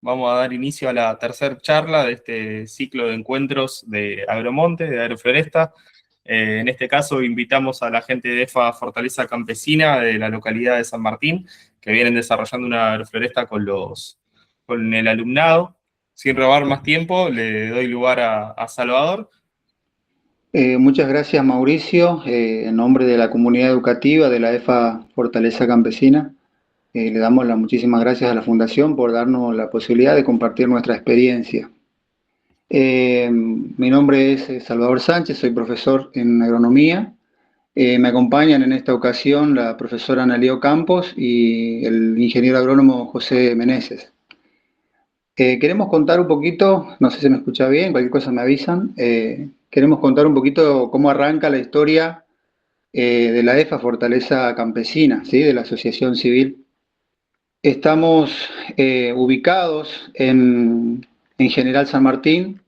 Vamos a dar inicio a la tercera charla de este ciclo de encuentros de Agromonte, de Agrofloresta. En este caso invitamos a la gente de EFA Fortaleza Campesina de la localidad de San Martín, que vienen desarrollando una agrofloresta con el alumnado. Sin robar más tiempo, le doy lugar a Salvador. Muchas gracias, Mauricio. En nombre de la comunidad educativa de la EFA Fortaleza Campesina, le damos las muchísimas gracias a la Fundación por darnos la posibilidad de compartir nuestra experiencia. Mi nombre es Salvador Sánchez, soy profesor en agronomía. Me acompañan en esta ocasión la profesora Analio Campos y el ingeniero agrónomo José Meneses. Queremos contar un poquito, no sé si me escucha bien, cualquier cosa me avisan. Queremos contar un poquito cómo arranca la historia de la EFA Fortaleza Campesina, ¿sí? De la Asociación Civil. Estamos ubicados en General San Martín,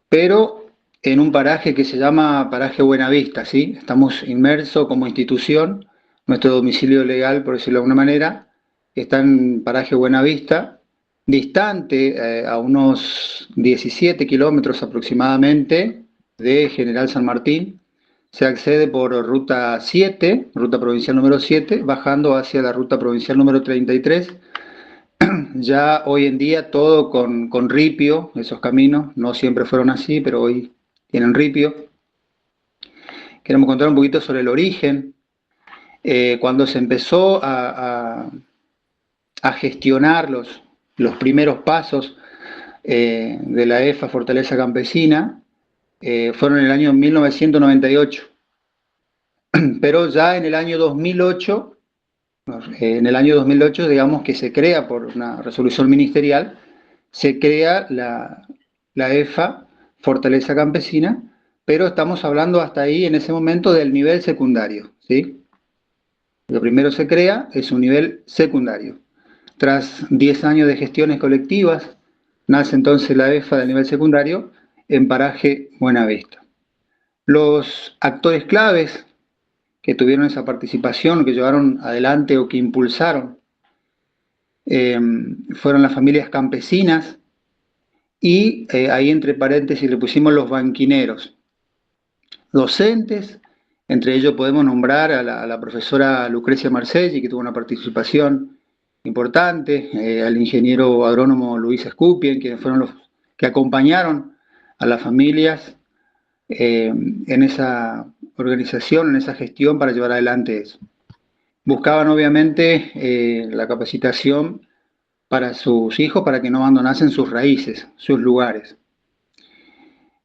pero en un paraje que se llama Paraje Buenavista, ¿sí? Estamos inmersos como institución, nuestro domicilio legal, por decirlo de alguna manera, está en Paraje Buenavista, distante a unos 17 kilómetros aproximadamente de General San Martín. Se accede por ruta 7, ruta provincial número 7, bajando hacia la ruta provincial número 33. Ya hoy en día todo con ripio, esos caminos, no siempre fueron así, pero hoy tienen ripio. Queremos contar un poquito sobre el origen. Cuando se empezó a gestionar los primeros pasos de la EFA Fortaleza Campesina, fueron en el año 1998. Pero ya en el año 2008, digamos que se crea por una resolución ministerial, se crea la EFA Fortaleza Campesina, pero estamos hablando hasta ahí en ese momento del nivel secundario, ¿sí? Lo primero se crea es un nivel secundario. Tras 10 años de gestiones colectivas, nace entonces la EFA del nivel secundario en Paraje Buenavista. Los actores claves que tuvieron esa participación, que llevaron adelante o que impulsaron, fueron las familias campesinas y ahí entre paréntesis le pusimos los banquineros. Docentes, entre ellos podemos nombrar a la profesora Lucrecia Marcelli, que tuvo una participación importante, al ingeniero agrónomo Luis Escupien, quienes fueron los que acompañaron a las familias en esa organización, en esa gestión para llevar adelante eso. Buscaban obviamente la capacitación para sus hijos, para que no abandonasen sus raíces, sus lugares.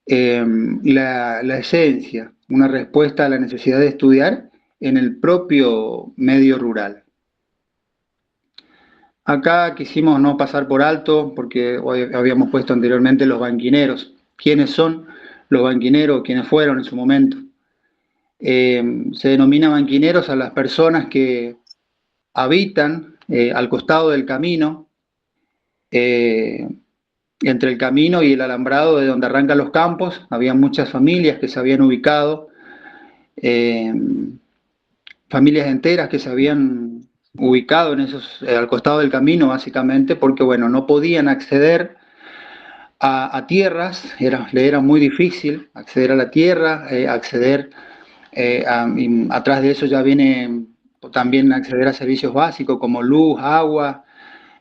La esencia, una respuesta a la necesidad de estudiar en el propio medio rural. Acá quisimos no pasar por alto, porque hoy habíamos puesto anteriormente los banquineros. ¿Quiénes son los banquineros? ¿Quiénes fueron en su momento? Se denomina banquineros a las personas que habitan al costado del camino, entre el camino y el alambrado de donde arrancan los campos. Había muchas familias que se habían ubicado, eh, familias enteras que se habían ubicado en esos, al costado del camino, básicamente, porque bueno, no podían acceder a tierras, le era muy difícil acceder a la tierra, acceder atrás de eso ya viene también acceder a servicios básicos como luz, agua.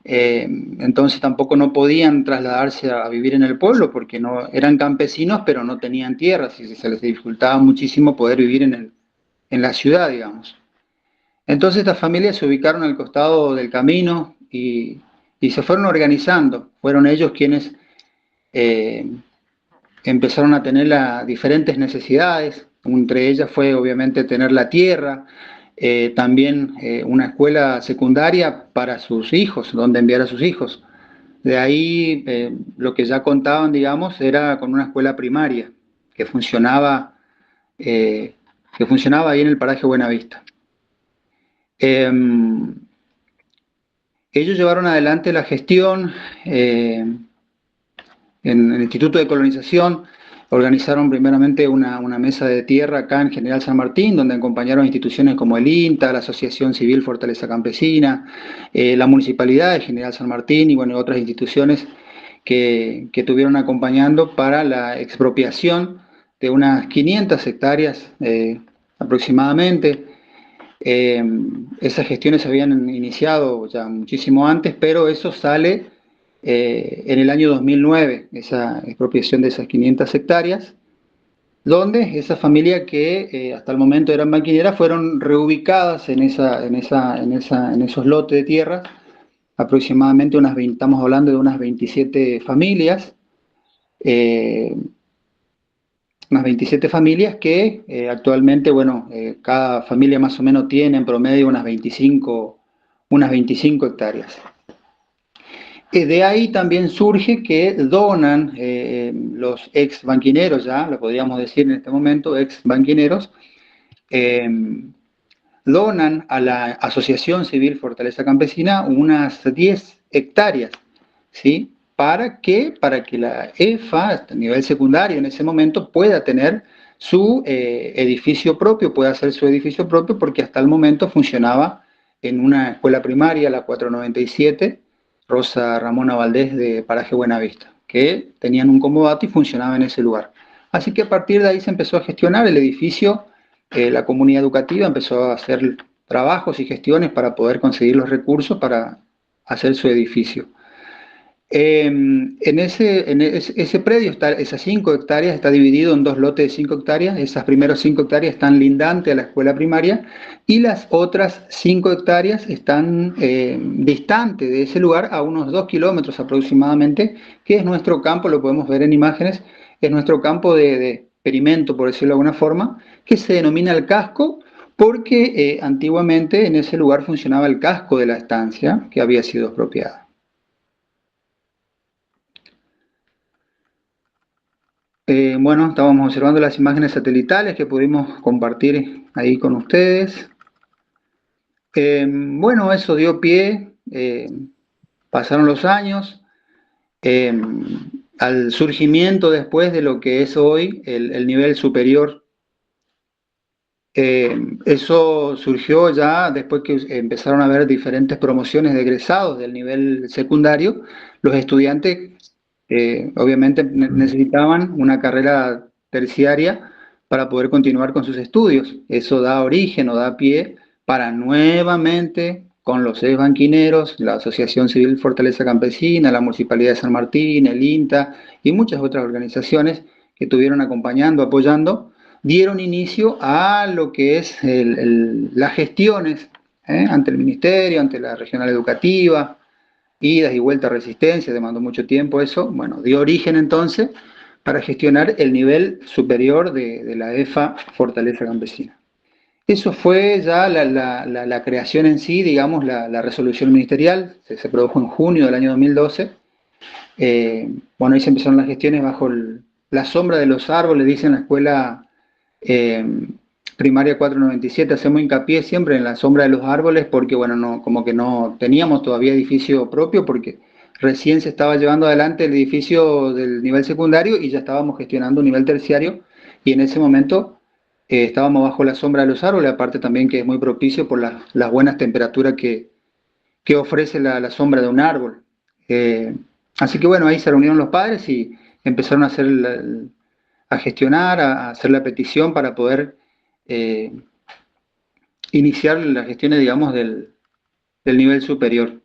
Entonces tampoco no podían trasladarse a vivir en el pueblo porque no eran campesinos, pero no tenían tierras y se les dificultaba muchísimo poder vivir en la ciudad, digamos. Entonces estas familias se ubicaron al costado del camino y se fueron organizando. Fueron ellos quienes eh, empezaron a tener diferentes necesidades. Entre ellas fue obviamente tener la tierra, también una escuela secundaria para sus hijos, donde enviar a sus hijos. De ahí lo que ya contaban, digamos, era con una escuela primaria que funcionaba, eh, que funcionaba ahí en el paraje Buenavista. Ellos llevaron adelante la gestión en el Instituto de Colonización. organizaron primeramente una mesa de tierra acá en General San Martín, donde acompañaron instituciones como el INTA, la Asociación Civil Fortaleza Campesina, la Municipalidad de General San Martín y bueno, otras instituciones que estuvieron acompañando para la expropiación de unas 500 hectáreas aproximadamente. Esas gestiones se habían iniciado ya muchísimo antes, pero eso sale en el año 2009, esa expropiación de esas 500 hectáreas, donde esa familia que hasta el momento eran maquineras fueron reubicadas en esos lotes de tierra, aproximadamente estamos hablando de unas 27 familias, eh, unas 27 familias que actualmente, bueno, cada familia más o menos tiene en promedio unas 25 hectáreas. De ahí también surge que donan los ex banquineros, ya lo podríamos decir en este momento, ex banquineros, eh, donan a la Asociación Civil Fortaleza Campesina unas 10 hectáreas, ¿sí? ¿Para qué? Para que la EFA, a nivel secundario en ese momento, pueda tener su edificio propio, pueda hacer su edificio propio, porque hasta el momento funcionaba en una escuela primaria, la 497, Rosa Ramona Valdés de Paraje Buenavista, que tenían un comodato y funcionaba en ese lugar. Así que a partir de ahí se empezó a gestionar el edificio, la comunidad educativa empezó a hacer trabajos y gestiones para poder conseguir los recursos para hacer su edificio. Ese predio, esas 5 hectáreas, está dividido en dos lotes de 5 hectáreas. Esas primeras 5 hectáreas están lindantes a la escuela primaria y las otras 5 hectáreas están distantes de ese lugar a unos 2 kilómetros aproximadamente, que es nuestro campo, lo podemos ver en imágenes, es nuestro campo de experimento, por decirlo de alguna forma, que se denomina el casco porque antiguamente en ese lugar funcionaba el casco de la estancia que había sido expropiada. Bueno, estábamos observando las imágenes satelitales que pudimos compartir ahí con ustedes. Bueno, eso dio pie, pasaron los años, al surgimiento después de lo que es hoy el nivel superior. Eso surgió ya después que empezaron a haber diferentes promociones de egresados del nivel secundario. Los estudiantes obviamente necesitaban una carrera terciaria para poder continuar con sus estudios. Eso da origen o da pie para nuevamente con los ex banquineros, la Asociación Civil Fortaleza Campesina, la Municipalidad de San Martín, el INTA y muchas otras organizaciones que estuvieron acompañando, apoyando, dieron inicio a lo que es las gestiones ante el Ministerio, ante la Regional Educativa, idas y vueltas a Resistencia, demandó mucho tiempo eso. Bueno, dio origen entonces para gestionar el nivel superior de la EFA Fortaleza Campesina. Eso fue ya la creación en sí, digamos, la resolución ministerial, se produjo en junio del año 2012. Bueno, ahí se empezaron las gestiones bajo la sombra de los árboles, dice en la escuela primaria 497, hacemos hincapié siempre en la sombra de los árboles porque, bueno, como que no teníamos todavía edificio propio porque recién se estaba llevando adelante el edificio del nivel secundario y ya estábamos gestionando un nivel terciario y en ese momento estábamos bajo la sombra de los árboles, aparte también que es muy propicio por las buenas temperaturas que ofrece la sombra de un árbol. Así que bueno, ahí se reunieron los padres y empezaron a gestionar, a hacer la petición para poder iniciar las gestiones, digamos, del nivel superior.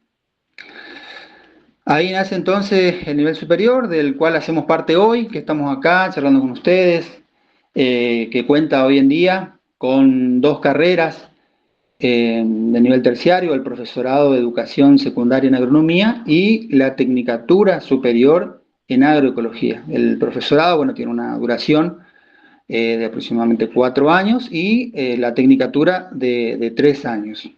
Ahí nace entonces el nivel superior, del cual hacemos parte hoy, que estamos acá charlando con ustedes, que cuenta hoy en día con 2 carreras de nivel terciario, el profesorado de educación secundaria en agronomía y la tecnicatura superior en agroecología. El profesorado, bueno, tiene una duración de aproximadamente 4 años y la tecnicatura de 3 años.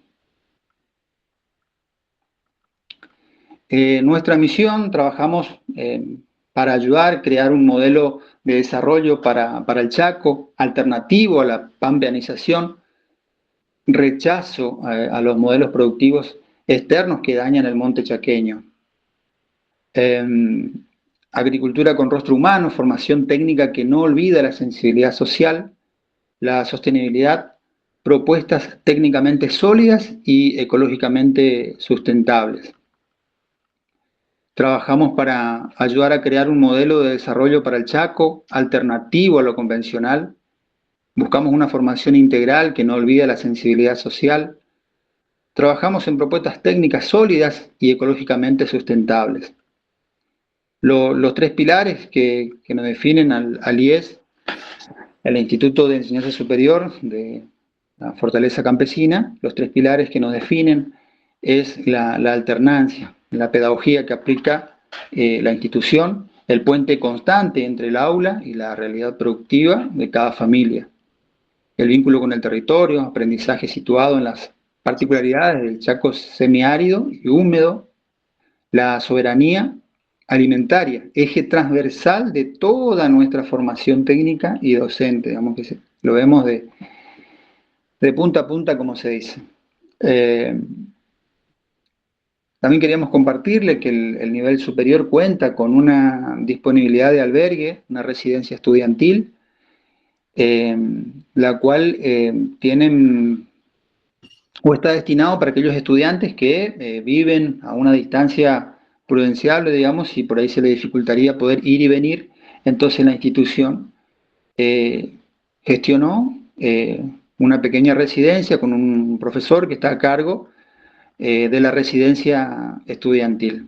Nuestra misión, trabajamos para ayudar a crear un modelo de desarrollo para el Chaco, alternativo a la pampeanización, rechazo a los modelos productivos externos que dañan el monte chaqueño. agricultura con rostro humano, formación técnica que no olvida la sensibilidad social, la sostenibilidad, propuestas técnicamente sólidas y ecológicamente sustentables. Trabajamos para ayudar a crear un modelo de desarrollo para el Chaco, alternativo a lo convencional. Buscamos una formación integral que no olvida la sensibilidad social. Trabajamos en propuestas técnicas sólidas y ecológicamente sustentables. Los tres pilares que nos definen al IES, el Instituto de Enseñanza Superior de la Fortaleza Campesina, los tres pilares que nos definen es la alternancia, la pedagogía que aplica la institución, el puente constante entre el aula y la realidad productiva de cada familia, el vínculo con el territorio, aprendizaje situado en las particularidades del Chaco semiárido y húmedo, la soberanía alimentaria, eje transversal de toda nuestra formación técnica y docente, digamos que lo vemos de punta a punta, como se dice. También queríamos compartirle que el nivel superior cuenta con una disponibilidad de albergue, una residencia estudiantil, la cual tienen o está destinado para aquellos estudiantes que viven a una distancia prudenciable, digamos, y por ahí se le dificultaría poder ir y venir. Entonces la institución gestionó una pequeña residencia con un profesor que está a cargo de la residencia estudiantil.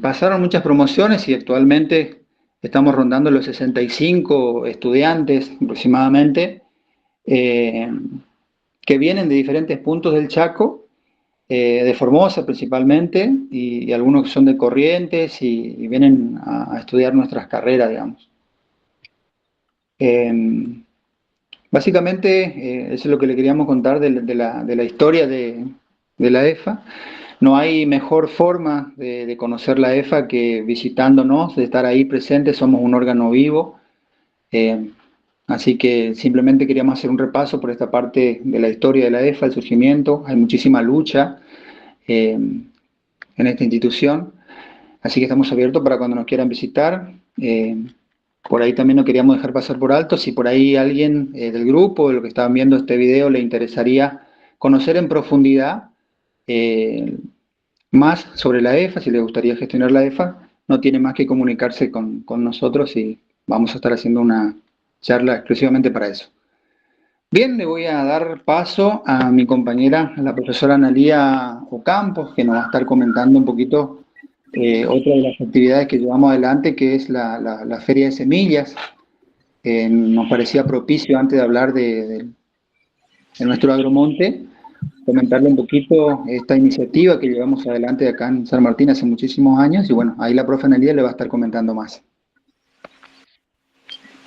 Pasaron muchas promociones y actualmente estamos rondando los 65 estudiantes aproximadamente que vienen de diferentes puntos del Chaco, de Formosa principalmente, y algunos que son de Corrientes y vienen a estudiar nuestras carreras, digamos. Básicamente, eso es lo que le queríamos contar de la historia de la EFA. No hay mejor forma de conocer la EFA que visitándonos, de estar ahí presentes, somos un órgano vivo. Así que simplemente queríamos hacer un repaso por esta parte de la historia de la EFA, el surgimiento. Hay muchísima lucha en esta institución, así que estamos abiertos para cuando nos quieran visitar. Por ahí también no queríamos dejar pasar por alto, si por ahí alguien del grupo, de lo que estaban viendo este video, le interesaría conocer en profundidad más sobre la EFA, si le gustaría gestionar la EFA, no tiene más que comunicarse con nosotros y vamos a estar haciendo una charla exclusivamente para eso. Bien, le voy a dar paso a mi compañera, la profesora Analía Ocampos, que nos va a estar comentando un poquito otra de las actividades que llevamos adelante, que es la Feria de Semillas. Nos parecía propicio, antes de hablar de nuestro agromonte, comentarle un poquito esta iniciativa que llevamos adelante acá en San Martín hace muchísimos años, y bueno, ahí la profe Analía le va a estar comentando más.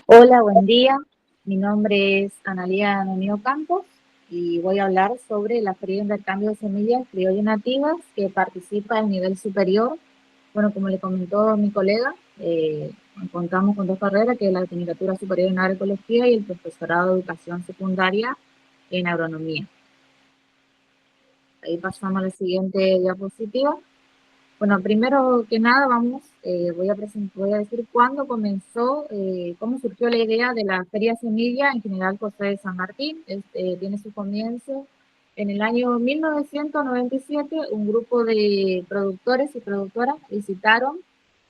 Hola, buen día. Mi nombre es Analía Nomio Campos y voy a hablar sobre la Feria de Intercambio de Semillas Criollas Nativas que participa en nivel superior. Bueno, como le comentó mi colega, contamos con dos carreras, que es la Tecnicatura Superior en Agroecología y el Profesorado de Educación Secundaria en Agronomía. Ahí pasamos a la siguiente diapositiva. Bueno, primero que nada voy a decir cuándo comenzó, cómo surgió la idea de la Feria Semilla en General José de San Martín. Tiene su comienzo en el año 1997. Un grupo de productores y productoras visitaron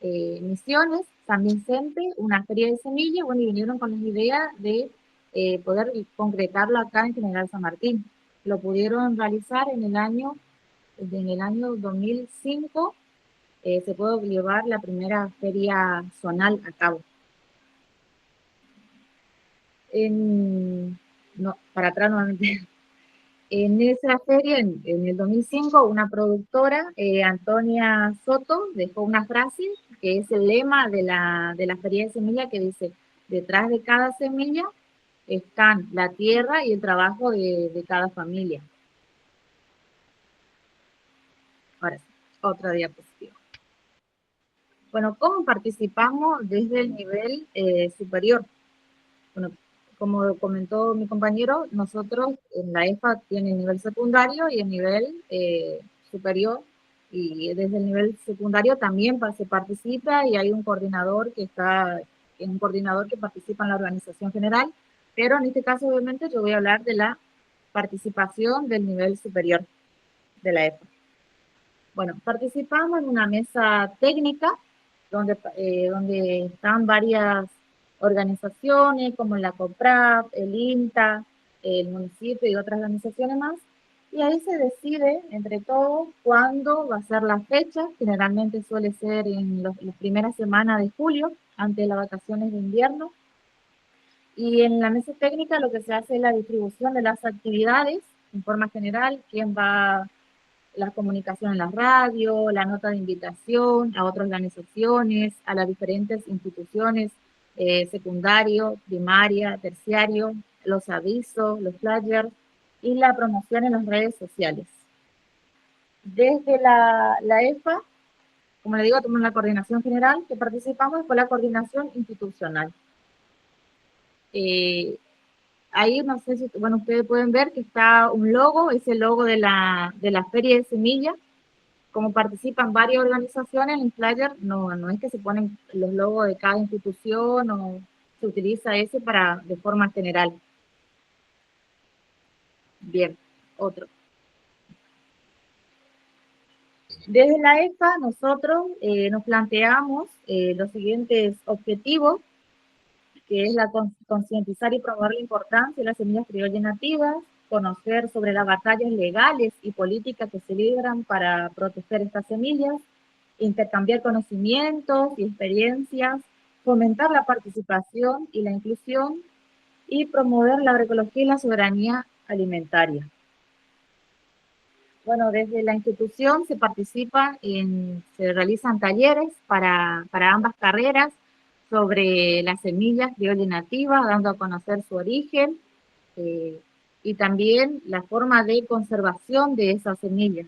Misiones, San Vicente, una feria de semillas, bueno, y vinieron con la idea de poder concretarlo acá en General San Martín. Lo pudieron realizar en el año 2005. Se pudo llevar la primera feria zonal a cabo. Para atrás nuevamente. En esa feria, en el 2005, una productora, Antonia Soto, dejó una frase que es el lema de la feria de semilla, que dice: detrás de cada semilla están la tierra y el trabajo de cada familia. Ahora sí, otra diapositiva. Bueno, ¿cómo participamos desde el nivel superior? Bueno, como comentó mi compañero, nosotros en la EFA tiene el nivel secundario y el nivel superior y desde el nivel secundario también se participa y hay un coordinador que participa en la organización general, pero en este caso obviamente yo voy a hablar de la participación del nivel superior de la EFA. Bueno, participamos en una mesa técnica donde están varias organizaciones como la COPRAF, el INTA, el municipio y otras organizaciones más, y ahí se decide entre todos cuándo va a ser la fecha. Generalmente suele ser en las primeras semanas de julio, antes de las vacaciones de invierno, y en la mesa técnica lo que se hace es la distribución de las actividades en forma general, quién va, la comunicación en la radio, la nota de invitación a otras organizaciones, a las diferentes instituciones, secundario, primaria, terciario, los avisos, los flyers y la promoción en las redes sociales. Desde la EFA, como le digo, tenemos la coordinación general que participamos con la coordinación institucional. Ahí no sé si, bueno, ustedes pueden ver que está un logo, es el logo de la Feria de Semillas. Como participan varias organizaciones en flyer, no es que se ponen los logos de cada institución o se utiliza ese de forma general. Bien, otro. Desde la EFA nosotros nos planteamos los siguientes objetivos, que es concientizar y promover la importancia de las semillas criollas nativas, conocer sobre las batallas legales y políticas que se libran para proteger estas semillas, intercambiar conocimientos y experiencias, fomentar la participación y la inclusión y promover la agroecología y la soberanía alimentaria. Bueno, desde la institución se se realizan talleres para ambas carreras sobre las semillas criollas nativas, dando a conocer su origen y también la forma de conservación de esas semillas.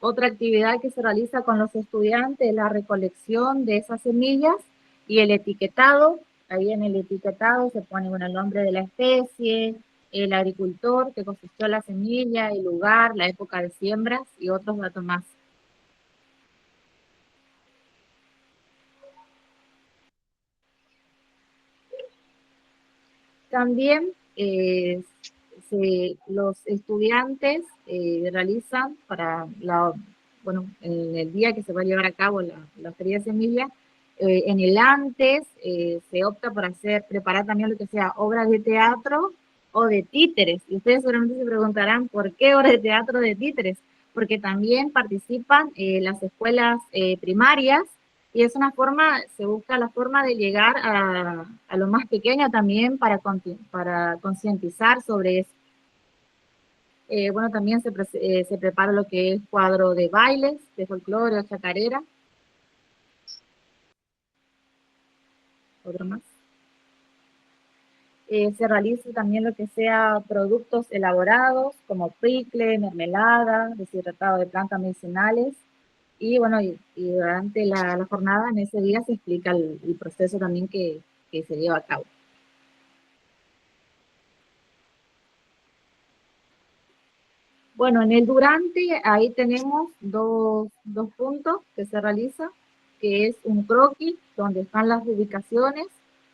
Otra actividad que se realiza con los estudiantes es la recolección de esas semillas y el etiquetado. Ahí en el etiquetado se pone el nombre de la especie, el agricultor que cosechó la semilla, el lugar, la época de siembras y otros datos más. También los estudiantes realizan en el día que se va a llevar a cabo la Feria de Semillas, en el antes se opta por preparar también lo que sea obras de teatro o de títeres. Y ustedes seguramente se preguntarán, ¿por qué obras de teatro o de títeres? Porque también participan las escuelas primarias, y es se busca la forma de llegar a lo más pequeño también para concientizar sobre eso. Bueno, también se prepara lo que es cuadro de bailes, de folclore o chacarera. Otro más. Se realiza también lo que sea productos elaborados, como picle, mermelada, deshidratado de plantas medicinales. Y bueno, y durante la jornada, en ese día, se explica el proceso también que se lleva a cabo. Bueno, en el durante, ahí tenemos dos puntos que se realizan, que es un croquis, donde están las ubicaciones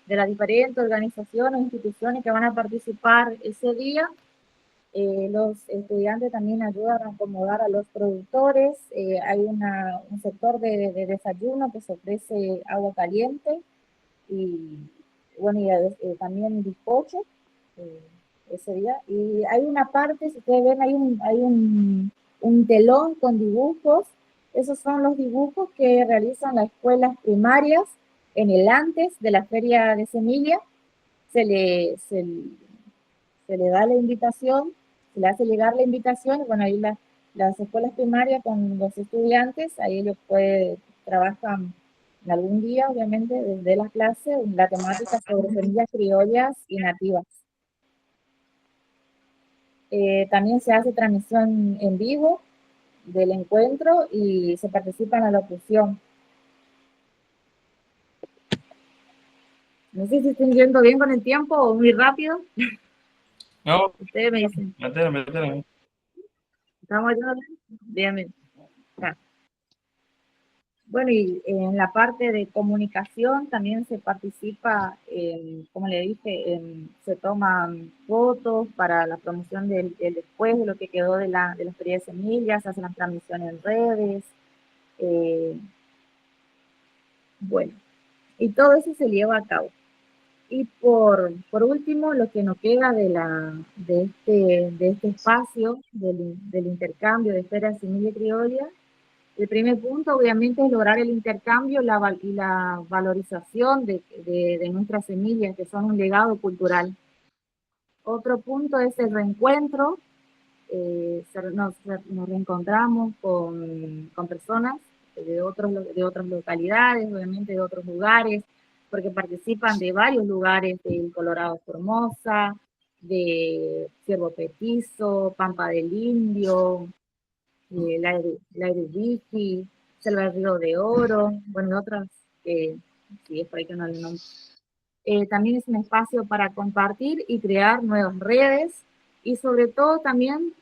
de las diferentes organizaciones o instituciones que van a participar ese día. Los estudiantes también ayudan a acomodar a los productores. Hay un sector de desayuno que se ofrece agua caliente y, bueno, también bizcocho ese día. Y hay una parte, si ustedes ven, hay un telón con dibujos. Esos son los dibujos que realizan las escuelas primarias en el antes de la Feria de Semillas. Se le da la invitación, se le hace llegar la invitación, y bueno, ahí las escuelas primarias con los estudiantes, ahí ellos trabajan en algún día, obviamente, desde la clase, la temática sobre semillas criollas y nativas. También se hace transmisión en vivo del encuentro y se participa en la locución. No sé si estoy yendo bien con el tiempo o muy rápido. No, Ustedes me dicen, metele. ¿estamos ya? Bien, bien. Ya. Bueno, y en la parte de comunicación también se participa, como le dije, se toman fotos para la promoción del después, de lo que quedó de la feria de semillas, se hacen las transmisiones en redes, eh, bueno, y todo eso se lleva a cabo. Y por último, lo que nos queda de este espacio del intercambio de Feria Semilla Criolla, el primer punto obviamente es lograr el intercambio y la valorización de nuestras semillas, que son un legado cultural. Otro punto es el reencuentro, nos reencontramos con personas de otras localidades, obviamente de otros lugares, porque participan de varios lugares, del Colorado Formosa, de Ciervo Petizo, Pampa del Indio, la Irubiki, Selva del Río de Oro, bueno, y otras que sí, es por ahí que no le nombro. También es un espacio para compartir y crear nuevas redes y sobre todo también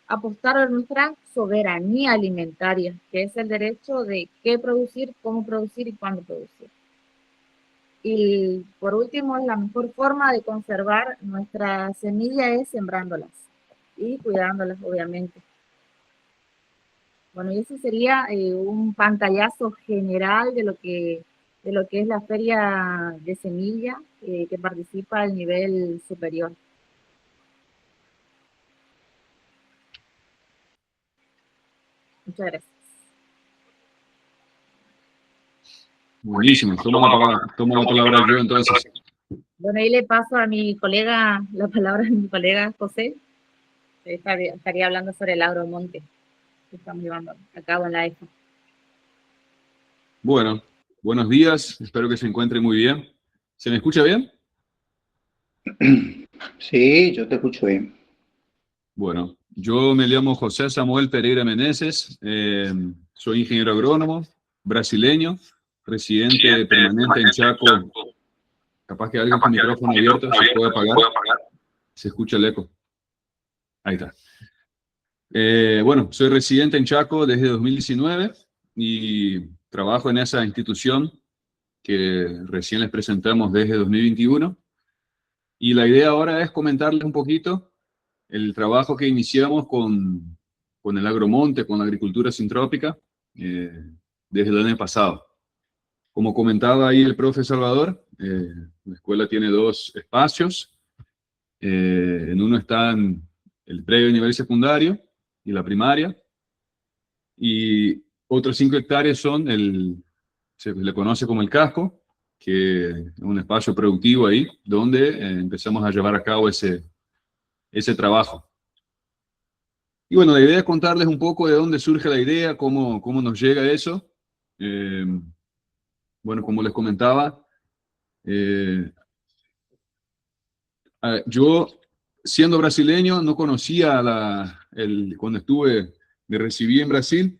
apostar a nuestra soberanía alimentaria, que es el derecho de qué producir, cómo producir y cuándo producir. Y por último, la mejor forma de conservar nuestra semilla es sembrándolas y cuidándolas, obviamente. Bueno, y eso sería un pantallazo general de lo que es la feria de semilla que participa al nivel superior. Muchas gracias. Buenísimo, tomo la palabra yo entonces. Bueno, ahí le paso a mi colega, la palabra a mi colega José, que estaría hablando sobre el agromonte que estamos llevando a cabo en la EFA. Bueno, buenos días, espero que se encuentre muy bien. ¿Se me escucha bien? Sí, yo te escucho bien. Bueno, yo me llamo José Samuel Pereira Meneses, soy ingeniero agrónomo, brasileño, residente permanente en Chaco. Capaz que alguien con micrófono abierto se puede apagar. Se escucha el eco. Ahí está. Bueno, soy residente en Chaco desde 2019 y trabajo en esa institución que recién les presentamos desde 2021. Y la idea ahora es comentarles un poquito el trabajo que iniciamos con el agromonte, con la agricultura sintrópica, desde el año pasado. Como comentaba ahí el profe Salvador, la escuela tiene dos espacios. En uno están el predio, nivel secundario y la primaria. Y otros 5 hectáreas son se le conoce como el casco, que es un espacio productivo ahí, donde empezamos a llevar a cabo ese trabajo. Y bueno, la idea es contarles un poco de dónde surge la idea, cómo nos llega eso. Bueno, como les comentaba, yo, siendo brasileño, no conocía cuando me recibí en Brasil,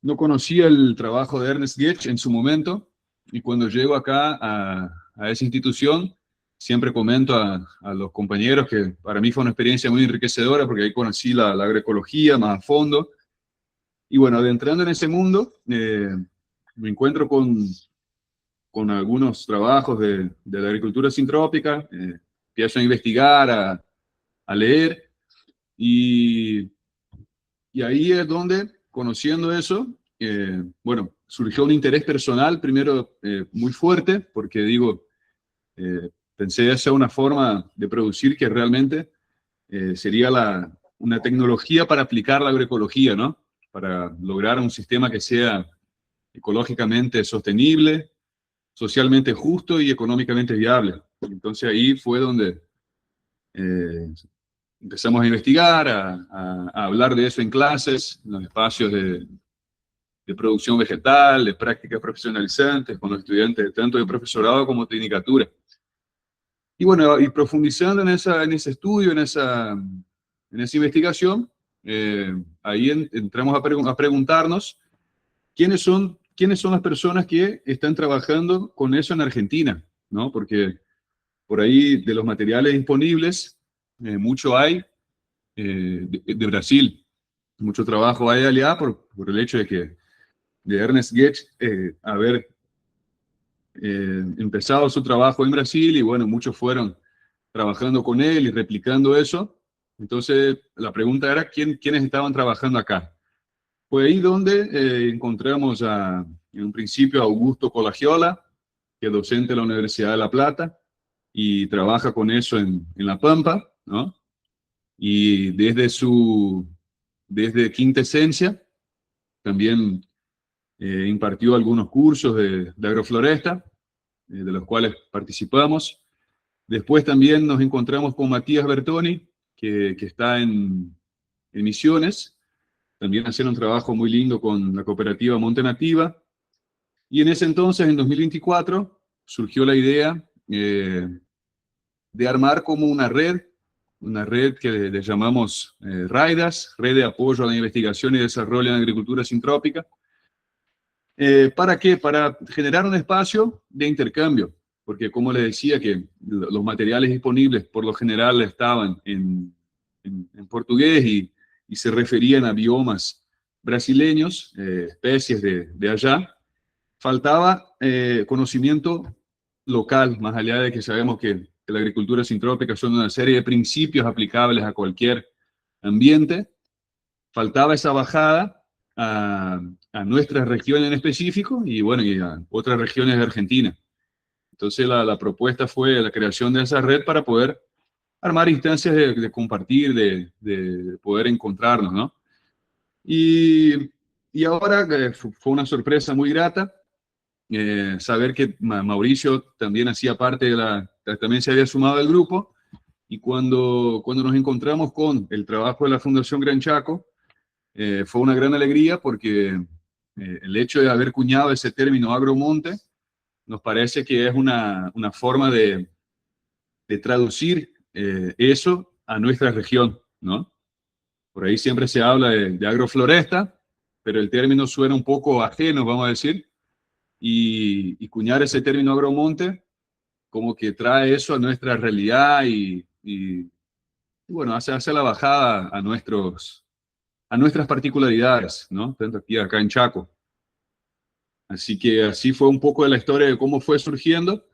no conocía el trabajo de Ernest Goethe en su momento, y cuando llego acá a esa institución, siempre comento a los compañeros que para mí fue una experiencia muy enriquecedora, porque ahí conocí la agroecología más a fondo. Y bueno, adentrando en ese mundo, me encuentro con algunos trabajos de la agricultura sintrópica, empiezo a investigar, a leer, y ahí es donde, conociendo eso, bueno, surgió un interés personal, primero muy fuerte, porque digo, pensé hacer una forma de producir que realmente sería una tecnología para aplicar la agroecología, ¿no? Para lograr un sistema que sea ecológicamente sostenible, socialmente justo y económicamente viable. Entonces ahí fue donde empezamos a investigar, a hablar de eso en clases, en los espacios de producción vegetal, de prácticas profesionalizantes con los estudiantes tanto de profesorado como de tecnicatura. Y bueno, y profundizando en ese estudio, en esa investigación, ahí entramos a preguntarnos quiénes son las personas que están trabajando con eso en Argentina, ¿no? Porque por ahí de los materiales disponibles, mucho hay de Brasil, mucho trabajo hay allá por el hecho de Ernest Goetz haber empezado su trabajo en Brasil y bueno, muchos fueron trabajando con él y replicando eso. Entonces, la pregunta era, ¿quiénes estaban trabajando acá? Fue ahí donde encontramos en un principio a Augusto Colagiola, que es docente de la Universidad de La Plata, y trabaja con eso en La Pampa, ¿no? Y desde Quinta Esencia, también impartió algunos cursos de agrofloresta, de los cuales participamos. Después también nos encontramos con Matías Bertoni, que está en Misiones. También hacían un trabajo muy lindo con la cooperativa Monte Nativa. Y en ese entonces, en 2024, surgió la idea de armar como una red que le llamamos RAIDAS, Red de Apoyo a la Investigación y Desarrollo en Agricultura Sintrópica. ¿Para qué? Para generar un espacio de intercambio, porque como les decía que los materiales disponibles por lo general estaban en portugués y se referían a biomas brasileños, especies de allá, faltaba conocimiento local, más allá de que sabemos que la agricultura sintrópica son una serie de principios aplicables a cualquier ambiente. Faltaba esa bajada a nuestra región en específico y bueno, y a otras regiones de Argentina. Entonces la propuesta fue la creación de esa red para poder armar instancias de compartir, de poder encontrarnos, ¿no? Y ahora fue una sorpresa muy grata saber que Mauricio también hacía parte también se había sumado al grupo, y cuando nos encontramos con el trabajo de la Fundación Gran Chaco, fue una gran alegría porque el hecho de haber cuñado ese término agromonte nos parece que es una forma de traducir eso a nuestra región, ¿no? Por ahí siempre se habla de agrofloresta, pero el término suena un poco ajeno, vamos a decir, y cuñar ese término agromonte como que trae eso a nuestra realidad y bueno, hace la bajada a nuestras particularidades, ¿no? Tanto aquí acá en Chaco. Así que así fue un poco de la historia de cómo fue surgiendo.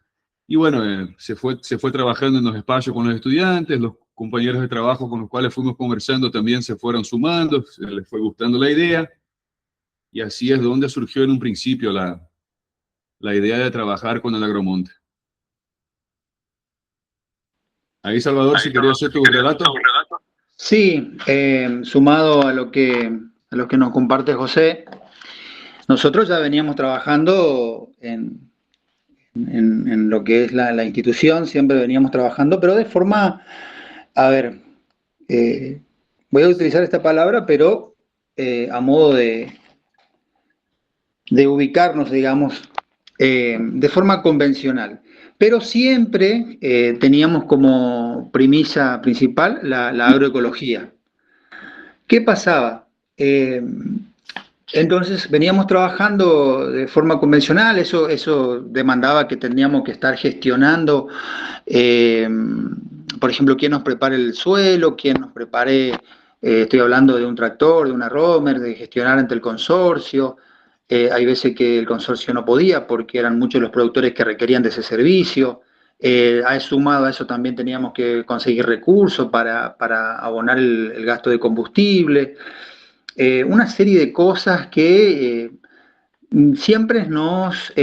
Y bueno, se fue trabajando en los espacios con los estudiantes, los compañeros de trabajo con los cuales fuimos conversando también se fueron sumando, les fue gustando la idea. Y así es donde surgió en un principio la idea de trabajar con el agromonte. Ahí, Salvador, si querías hacer tu relato. Sí, sumado a lo que nos comparte José, nosotros ya veníamos trabajando en lo que es la institución, siempre veníamos trabajando, pero de forma, a ver, voy a utilizar esta palabra, pero a modo de ubicarnos, digamos, de forma convencional. Pero siempre teníamos como premisa principal la agroecología. ¿Qué pasaba? Entonces veníamos trabajando de forma convencional, eso demandaba que teníamos que estar gestionando, por ejemplo, quién nos prepare el suelo, quién nos prepare, estoy hablando de un tractor, de una romer, de gestionar ante el consorcio. Hay veces que el consorcio no podía porque eran muchos los productores que requerían de ese servicio. Sumado a eso también teníamos que conseguir recursos para abonar el gasto de combustible. Una serie de cosas que siempre nos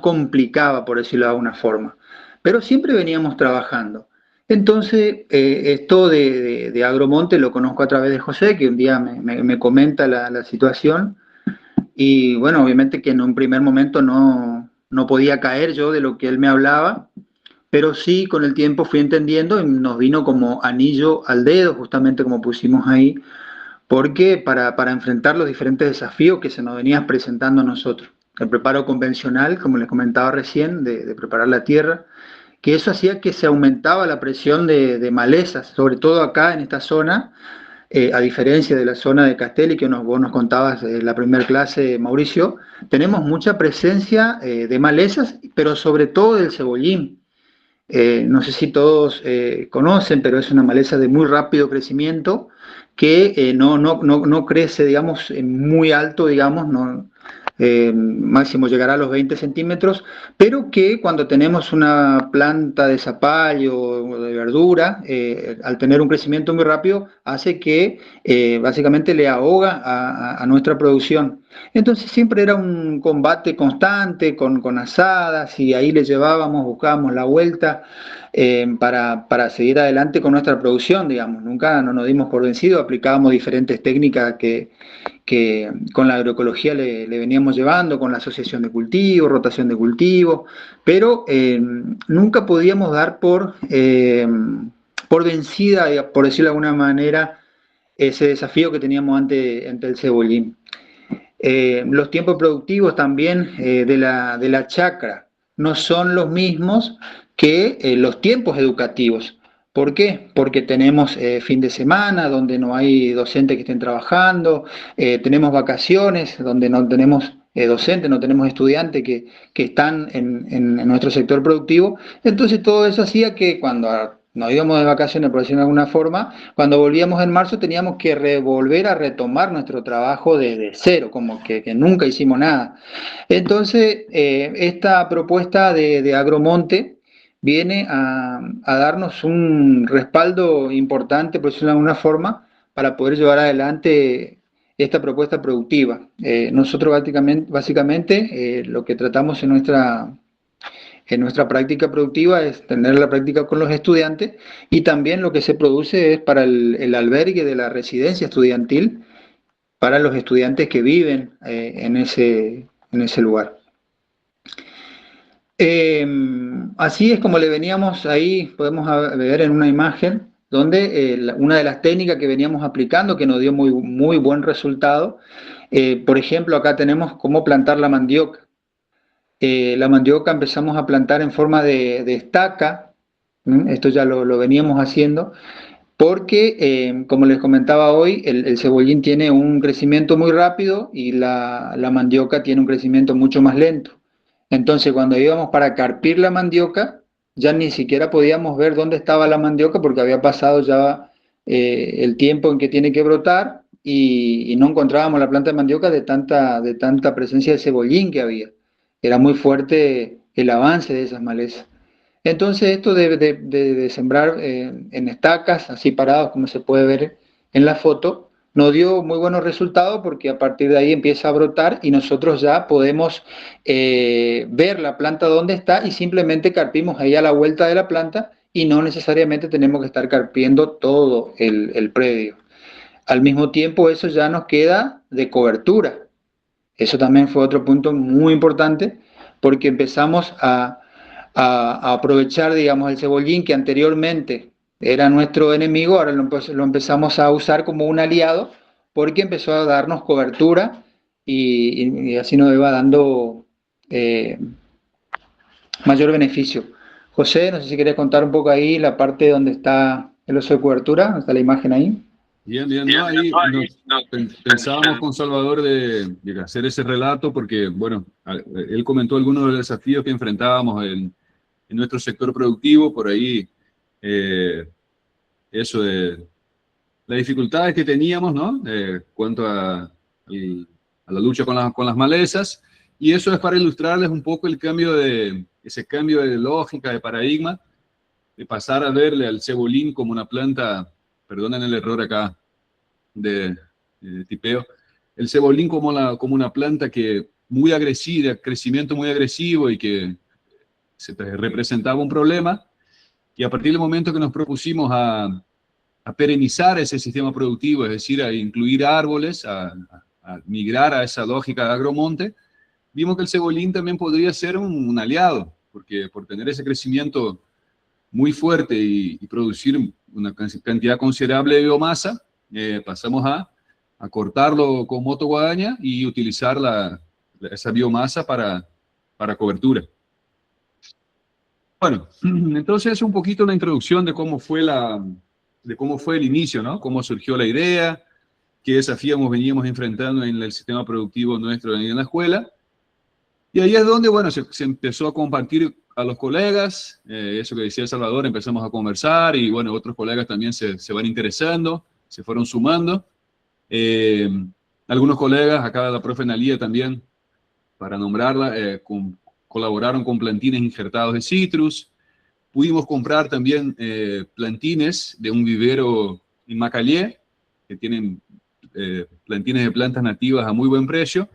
complicaba, por decirlo de alguna forma. Pero siempre veníamos trabajando. Entonces, esto de agromonte lo conozco a través de José, que un día me comenta la situación. Y bueno, obviamente que en un primer momento no podía caer yo de lo que él me hablaba, pero sí con el tiempo fui entendiendo y nos vino como anillo al dedo, justamente como pusimos ahí, porque para enfrentar los diferentes desafíos que se nos venían presentando a nosotros. El preparo convencional, como les comentaba recién, de preparar la tierra, que eso hacía que se aumentaba la presión de malezas, sobre todo acá en esta zona, a diferencia de la zona de Castelli que vos nos contabas en la primera clase, Mauricio, tenemos mucha presencia de malezas, pero sobre todo del cebollín. no sé si todos conocen, pero es una maleza de muy rápido crecimiento que no crece, digamos, muy alto, digamos, máximo llegará a los 20 centímetros, pero que cuando tenemos una planta de zapallo o de verdura, al tener un crecimiento muy rápido, hace que básicamente le ahoga a nuestra producción. Entonces siempre era un combate constante con asadas y ahí le llevábamos, buscábamos la vuelta para seguir adelante con nuestra producción, digamos. Nunca no nos dimos por vencidos, aplicábamos diferentes técnicas que con la agroecología le veníamos llevando, con la asociación de cultivos, rotación de cultivos, pero nunca podíamos dar por vencida, por decirlo de alguna manera, ese desafío que teníamos ante el cebollín. Los tiempos productivos también de la chacra no son los mismos que los tiempos educativos. ¿Por qué? Porque tenemos fin de semana donde no hay docentes que estén trabajando, tenemos vacaciones donde no tenemos docentes, no tenemos estudiantes que están en nuestro sector productivo. Entonces todo eso hacía que cuando nos íbamos de vacaciones, por decirlo de alguna forma, cuando volvíamos en marzo teníamos que volver a retomar nuestro trabajo desde cero, como que nunca hicimos nada. Entonces, esta propuesta de Agromonte viene a darnos un respaldo importante, por decirlo de alguna forma, para poder llevar adelante esta propuesta productiva. Nosotros básicamente lo que tratamos en nuestra práctica productiva es tener la práctica con los estudiantes y también lo que se produce es para el albergue de la residencia estudiantil para los estudiantes que viven en ese lugar. Así es como le veníamos ahí, podemos ver en una imagen, donde una de las técnicas que veníamos aplicando, que nos dio muy, muy buen resultado, por ejemplo, acá tenemos cómo plantar la mandioca. La mandioca empezamos a plantar en forma de estaca, esto ya lo veníamos haciendo, porque, como les comentaba hoy, el cebollín tiene un crecimiento muy rápido y la mandioca tiene un crecimiento mucho más lento. Entonces, cuando íbamos para carpir la mandioca, ya ni siquiera podíamos ver dónde estaba la mandioca porque había pasado ya el tiempo en que tiene que brotar y no encontrábamos la planta de mandioca de tanta presencia de cebollín que había. Era muy fuerte el avance de esas malezas. Entonces, esto de sembrar en estacas, así parados, como se puede ver en la foto, nos dio muy buenos resultados porque a partir de ahí empieza a brotar y nosotros ya podemos ver la planta dónde está y simplemente carpimos ahí a la vuelta de la planta y no necesariamente tenemos que estar carpiendo todo el predio. Al mismo tiempo, eso ya nos queda de cobertura. Eso también fue otro punto muy importante porque empezamos a aprovechar, digamos, el cebollín que anteriormente era nuestro enemigo, ahora lo empezamos a usar como un aliado porque empezó a darnos cobertura y así nos iba dando mayor beneficio. José, no sé si querés contar un poco ahí la parte donde está el oso de cobertura, está la imagen ahí. Bien, no, ahí pensábamos con Salvador de hacer ese relato porque, bueno, él comentó algunos de los desafíos que enfrentábamos en nuestro sector productivo, por ahí, eso de las dificultades que teníamos, ¿no? Cuanto a la lucha con las malezas, y eso es para ilustrarles un poco ese cambio de lógica, de paradigma, de pasar a verle al cebollín como una planta, perdonen el error acá de tipeo, el cebollín como una planta que muy agresiva, crecimiento muy agresivo y que se representaba un problema, y a partir del momento que nos propusimos a perenizar ese sistema productivo, es decir, a incluir árboles, a migrar a esa lógica de agromonte, vimos que el cebollín también podría ser un aliado, porque por tener ese crecimiento muy fuerte y producir una cantidad considerable de biomasa, pasamos a cortarlo con motoguadaña y utilizar esa biomasa para cobertura. Bueno, entonces es un poquito la introducción de cómo fue el inicio, ¿no? Cómo surgió la idea, qué desafíos veníamos enfrentando en el sistema productivo nuestro en la escuela. Y ahí es donde, bueno, se empezó a compartir a los colegas, eso que decía Salvador, empezamos a conversar y bueno, otros colegas también se van interesando, se fueron sumando. Algunos colegas, acá la profe Analía también, para nombrarla, colaboraron con plantines injertados de citrus. Pudimos comprar también plantines de un vivero en Macalié, que tienen plantines de plantas nativas a muy buen precio.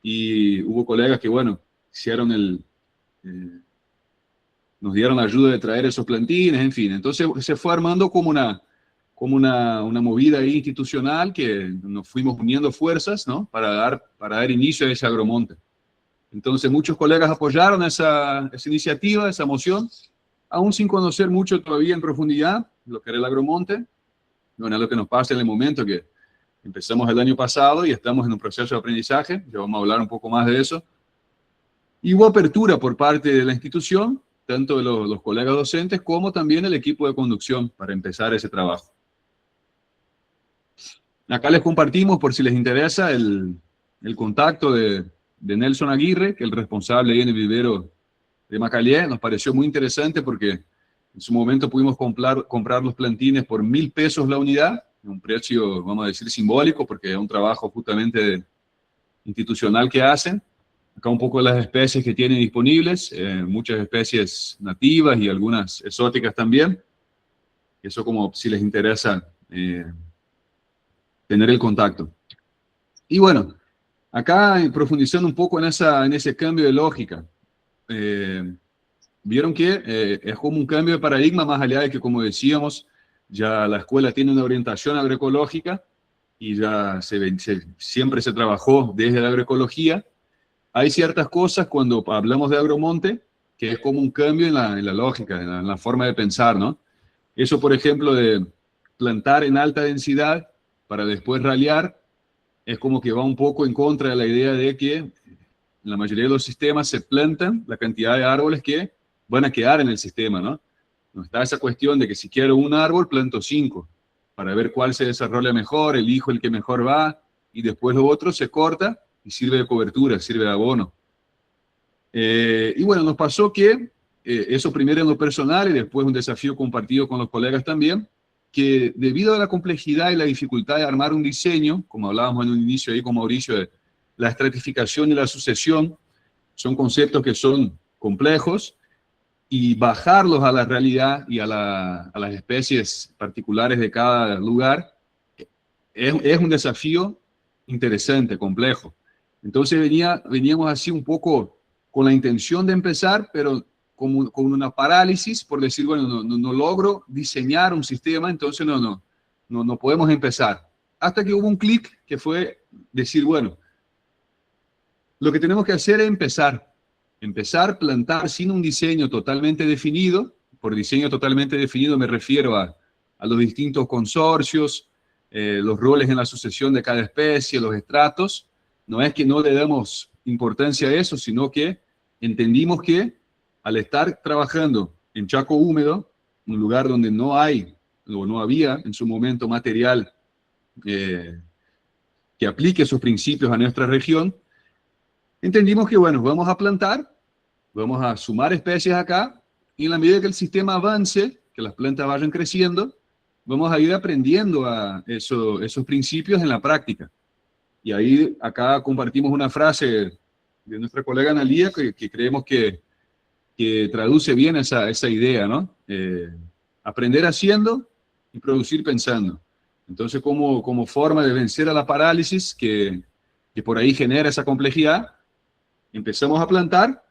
Y hubo colegas que, bueno, hicieron nos dieron la ayuda de traer esos plantines, en fin. Entonces se fue armando como una movida ahí institucional que nos fuimos uniendo fuerzas, ¿no? Para dar inicio a ese agromonte. Entonces muchos colegas apoyaron esa iniciativa, esa moción, aún sin conocer mucho todavía en profundidad lo que era el agromonte. Bueno, es lo que nos pasa en el momento que empezamos el año pasado y estamos en un proceso de aprendizaje, ya vamos a hablar un poco más de eso. Y hubo apertura por parte de la institución, tanto de los colegas docentes como también el equipo de conducción para empezar ese trabajo. Acá les compartimos, por si les interesa, el contacto de Nelson Aguirre, que es el responsable ahí en el vivero de Macalié. Nos pareció muy interesante porque en su momento pudimos comprar los plantines por 1.000 pesos la unidad, un precio, vamos a decir, simbólico, porque es un trabajo justamente institucional que hacen. Acá un poco de las especies que tienen disponibles, muchas especies nativas y algunas exóticas también. Eso como si les interesa tener el contacto. Y bueno, acá profundizando un poco en ese cambio de lógica, vieron que es como un cambio de paradigma, más allá de que, como decíamos, ya la escuela tiene una orientación agroecológica y ya siempre se trabajó desde la agroecología. Hay ciertas cosas cuando hablamos de agromonte que es como un cambio en la lógica, en la forma de pensar, ¿no? Eso, por ejemplo, de plantar en alta densidad para después ralear, es como que va un poco en contra de la idea de que en la mayoría de los sistemas se plantan la cantidad de árboles que van a quedar en el sistema, ¿no? No está esa cuestión de que si quiero un árbol, planto 5, para ver cuál se desarrolla mejor, elijo el que mejor va, y después lo otro se corta y sirve de cobertura, sirve de abono. Y bueno, nos pasó que eso primero en lo personal y después un desafío compartido con los colegas también, que debido a la complejidad y la dificultad de armar un diseño, como hablábamos en un inicio ahí con Mauricio, de la estratificación y la sucesión, son conceptos que son complejos, y bajarlos a la realidad y a las especies particulares de cada lugar es un desafío interesante, complejo. Entonces veníamos así un poco con la intención de empezar, pero con una parálisis por decir, bueno, no logro diseñar un sistema, entonces no podemos empezar. Hasta que hubo un clic que fue decir, bueno, lo que tenemos que hacer es empezar, plantar sin un diseño totalmente definido. Por diseño totalmente definido me refiero a los distintos consorcios, los roles en la sucesión de cada especie, los estratos. No es que no le damos importancia a eso, sino que entendimos que al estar trabajando en Chaco húmedo, un lugar donde no hay o no había en su momento material que aplique esos principios a nuestra región, entendimos que, bueno, vamos a plantar, vamos a sumar especies acá, y en la medida que el sistema avance, que las plantas vayan creciendo, vamos a ir aprendiendo a esos principios en la práctica. Y ahí acá compartimos una frase de nuestra colega Analía que creemos que traduce bien esa idea, ¿no? Aprender haciendo y producir pensando. Entonces, como forma de vencer a la parálisis que por ahí genera esa complejidad, empezamos a plantar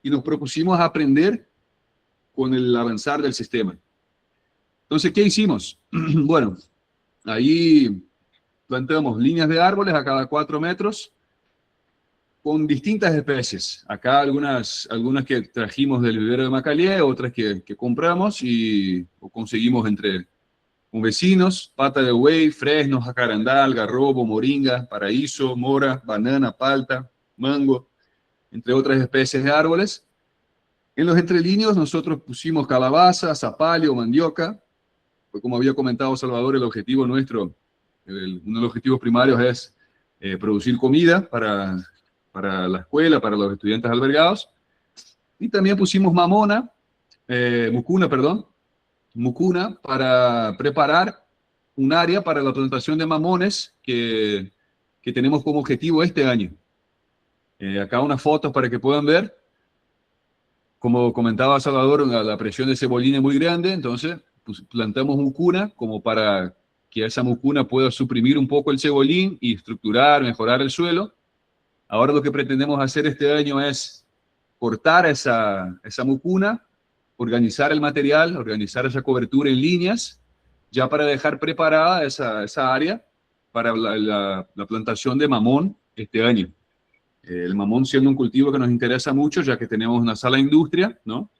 y nos propusimos aprender con el avanzar del sistema. Entonces, ¿qué hicimos? Bueno, ahí plantamos líneas de árboles a cada 4 metros con distintas especies. Acá algunas que trajimos del vivero de Macalié, otras que compramos o conseguimos con vecinos: pata de buey, fresno, jacarandá, algarrobo, moringa, paraíso, mora, banana, palta, mango, entre otras especies de árboles. En los entrelíneos nosotros pusimos calabaza, zapallo, mandioca. Pues como había comentado Salvador, el objetivo nuestro, uno de los objetivos primarios es producir comida para la escuela, para los estudiantes albergados. Y también pusimos mucuna, perdón, mucuna para preparar un área para la plantación de mamones que tenemos como objetivo este año. Acá unas fotos para que puedan ver. Como comentaba Salvador, la presión de cebollín es muy grande, entonces pues, plantamos mucuna como para que esa mucuna pueda suprimir un poco el cebollín y estructurar, mejorar el suelo. Ahora lo que pretendemos hacer este año es cortar esa mucuna, organizar el material, organizar esa cobertura en líneas, ya para dejar preparada esa área para la plantación de mamón este año. El mamón siendo un cultivo que nos interesa mucho, ya que tenemos una sala industria, ¿no?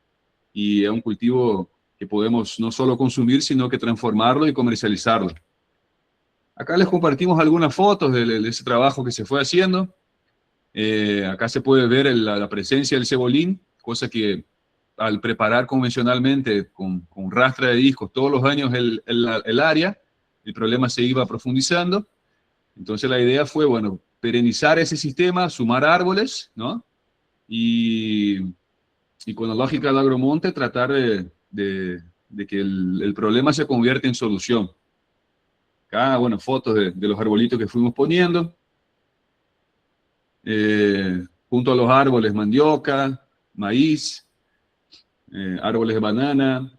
Y es un cultivo que podemos no solo consumir, sino que transformarlo y comercializarlo. Acá les compartimos algunas fotos de ese trabajo que se fue haciendo. Acá se puede ver la presencia del cebollín, cosa que al preparar convencionalmente con rastra de discos todos los años el área, el problema se iba profundizando. Entonces la idea fue, bueno, perenizar ese sistema, sumar árboles, ¿no? Y con la lógica del agromonte tratar de que el problema se convierta en solución. Acá, bueno, fotos de los arbolitos que fuimos poniendo. Junto a los árboles, mandioca, maíz, árboles de banana.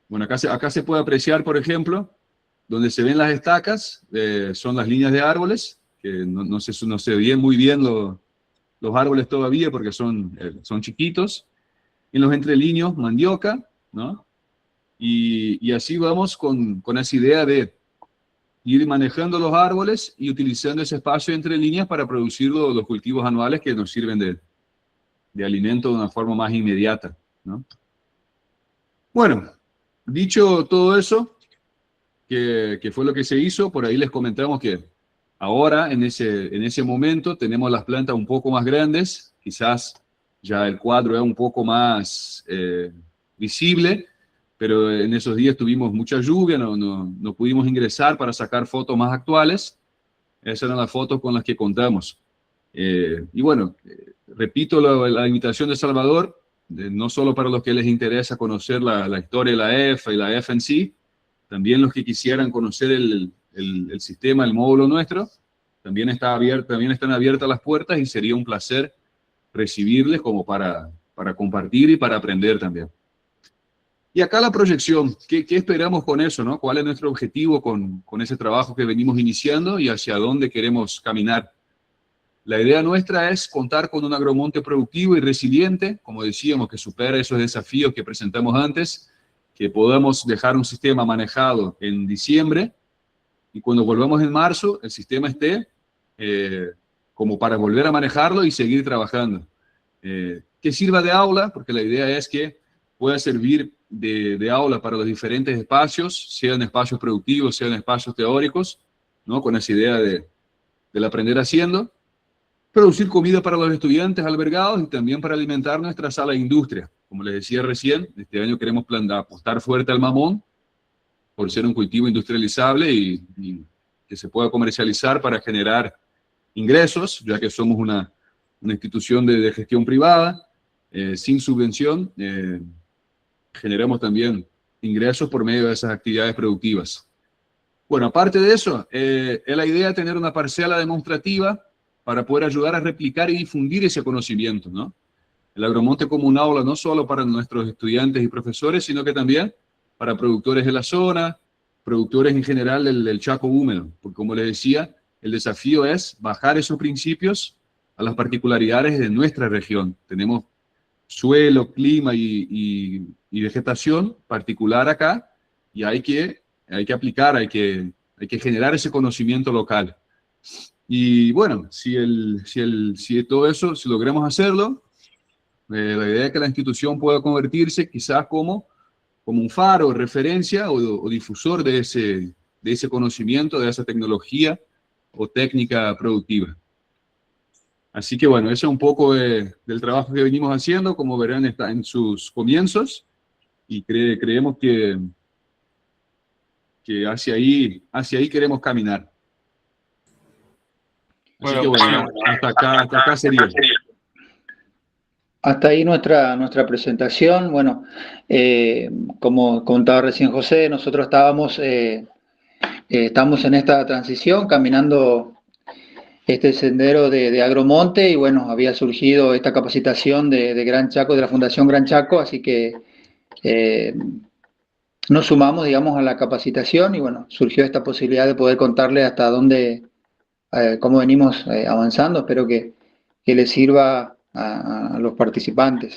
Bueno, acá se puede apreciar, por ejemplo, donde se ven las estacas, son las líneas de árboles, que no se ven muy bien los árboles todavía porque son chiquitos. En los entrelíneos, mandioca, ¿no? Y así vamos con esa idea de ir manejando los árboles y utilizando ese espacio entre líneas para producir los cultivos anuales que nos sirven de alimento de una forma más inmediata, ¿no? Bueno, dicho todo eso, que fue lo que se hizo, por ahí les comentamos que ahora, en ese momento, tenemos las plantas un poco más grandes, quizás ya el cuadro es un poco más visible, pero en esos días tuvimos mucha lluvia, no pudimos ingresar para sacar fotos más actuales. Esas eran las fotos con las que contamos. Y bueno, repito la invitación de Salvador, no solo para los que les interesa conocer la historia de la EFA y la EFA en sí, también los que quisieran conocer el sistema, el módulo nuestro, también están abiertas las puertas y sería un placer recibirles como para compartir y para aprender también. Y acá la proyección, ¿qué esperamos con eso, no? ¿Cuál es nuestro objetivo con ese trabajo que venimos iniciando y hacia dónde queremos caminar? La idea nuestra es contar con un agromonte productivo y resiliente, como decíamos, que supera esos desafíos que presentamos antes, que podamos dejar un sistema manejado en diciembre y cuando volvamos en marzo, el sistema esté como para volver a manejarlo y seguir trabajando. Que sirva de aula, porque la idea es que pueda servir de aula para los diferentes espacios, sean espacios productivos, sean espacios teóricos, ¿no? Con esa idea del aprender haciendo. Producir comida para los estudiantes albergados y también para alimentar nuestra sala de industria. Como les decía recién, este año queremos apostar fuerte al mamón por ser un cultivo industrializable y que se pueda comercializar para generar ingresos, ya que somos una institución de gestión privada, sin subvención, generamos también ingresos por medio de esas actividades productivas. Bueno, aparte de eso, es la idea de tener una parcela demostrativa para poder ayudar a replicar y difundir ese conocimiento, ¿no? El agromonte como un aula no solo para nuestros estudiantes y profesores, sino que también para productores de la zona, productores en general del Chaco húmedo, porque como les decía, el desafío es bajar esos principios a las particularidades de nuestra región. Tenemos suelo, clima y vegetación particular acá, y hay que aplicar, hay que generar ese conocimiento local. Y bueno, si todo eso, si logramos hacerlo, la idea es que la institución pueda convertirse quizás como un faro, referencia o difusor de ese conocimiento, de esa tecnología o técnica productiva. Así que bueno, eso es un poco del trabajo que venimos haciendo. Como verán, está en sus comienzos y creemos que hacia ahí queremos caminar. Así que bueno, hasta acá sería. hasta ahí nuestra presentación. Bueno, como contaba recién José, nosotros estamos en esta transición, caminando este sendero de Agromonte, y bueno, había surgido esta capacitación de Gran Chaco, de la Fundación Gran Chaco, así que nos sumamos, digamos, a la capacitación, y bueno, surgió esta posibilidad de poder contarle hasta dónde, cómo venimos avanzando. Espero que les sirva a los participantes.